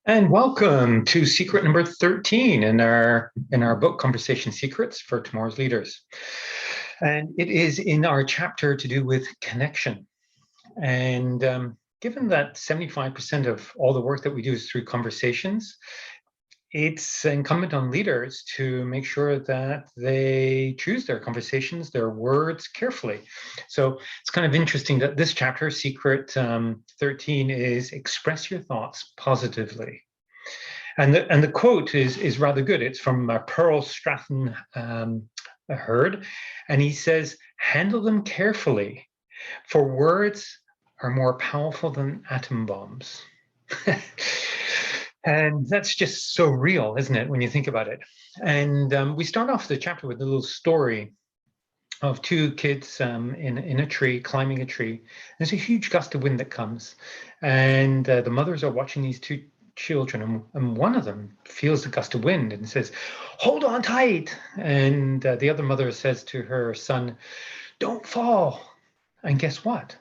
And welcome to secret number 13 in our book Conversation Secrets for Tomorrow's Leaders. And it is in our chapter to do with connection. And given that 75% of all the work that we do is through conversations, it's incumbent on leaders to make sure that they choose their conversations, their words carefully. So it's kind of interesting that this chapter, Secret 13, is express your thoughts positively. And the quote is rather good. It's from Pearl Stratton Hurd, and he says, "Handle them carefully, for words are more powerful than atom bombs." And that's just so real, isn't it, when you think about it? And we start off the chapter with a little story of two kids in a tree, climbing a tree. There's a huge gust of wind that comes, and the mothers are watching these two children, and one of them feels the gust of wind and says, "Hold on tight." And the other mother says to her son, "Don't fall." And guess what?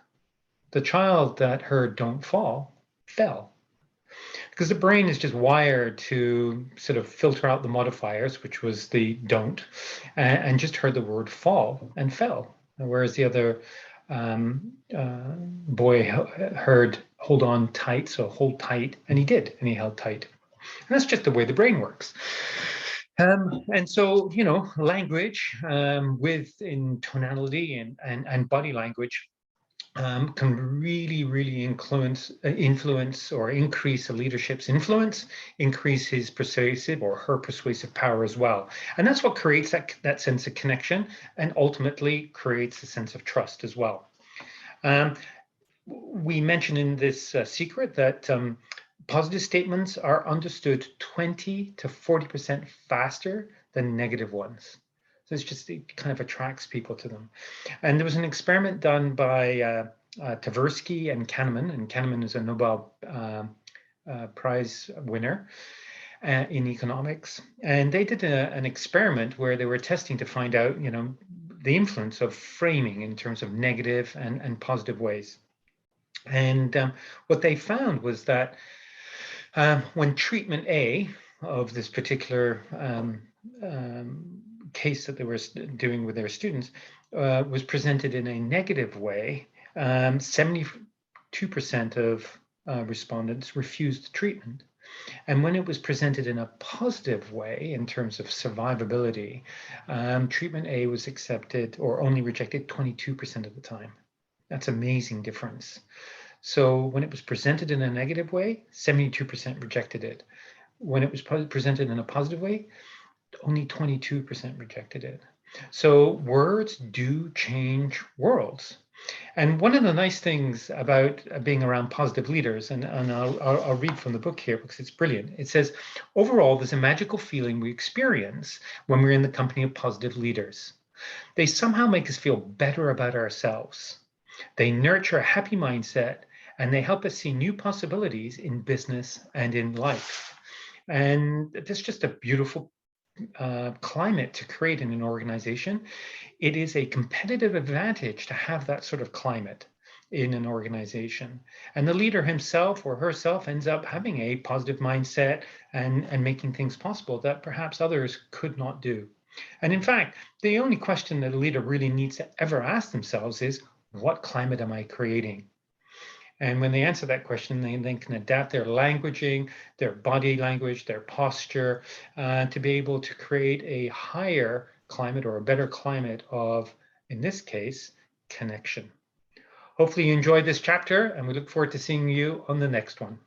The child that heard "don't fall" fell. Because the brain is just wired to sort of filter out the modifiers, which was the don't, and just heard the word fall and fell. Whereas the other boy heard hold on tight, so hold tight, and he did, and he held tight. And that's just the way the brain works. And so, language with in tonality and body language can really influence or increase a leadership's influence, increase his persuasive or her persuasive power as well. And that's what creates that sense of connection and ultimately creates a sense of trust as well. We mentioned in this secret that positive statements are understood 20 to 40% faster than negative ones. So it kind of attracts people to them. And there was an experiment done by Tversky and Kahneman is a Nobel Prize winner in economics. And they did an experiment where they were testing to find out, the influence of framing in terms of negative and positive ways. And what they found was that when treatment A of this particular case that they were doing with their students was presented in a negative way, 72% of respondents refused treatment. And when it was presented in a positive way, in terms of survivability, treatment A was accepted or only rejected 22% of the time. That's an amazing difference. So when it was presented in a negative way, 72% rejected it. When it was presented in a positive way, only 22% rejected it. So words do change worlds. And one of the nice things about being around positive leaders, and I'll read from the book here because it's brilliant. It says, overall, there's a magical feeling we experience when we're in the company of positive leaders. They somehow make us feel better about ourselves. They nurture a happy mindset, and they help us see new possibilities in business and in life. And that's just a beautiful climate to create in an organization. It is a competitive advantage to have that sort of climate in an organization. And the leader himself or herself ends up having a positive mindset and making things possible that perhaps others could not do. And in fact, the only question that a leader really needs to ever ask themselves is, what climate am I creating? And when they answer that question, they then can adapt their languaging, their body language, their posture, to be able to create a higher climate or a better climate of, in this case, connection. Hopefully you enjoyed this chapter, and we look forward to seeing you on the next one.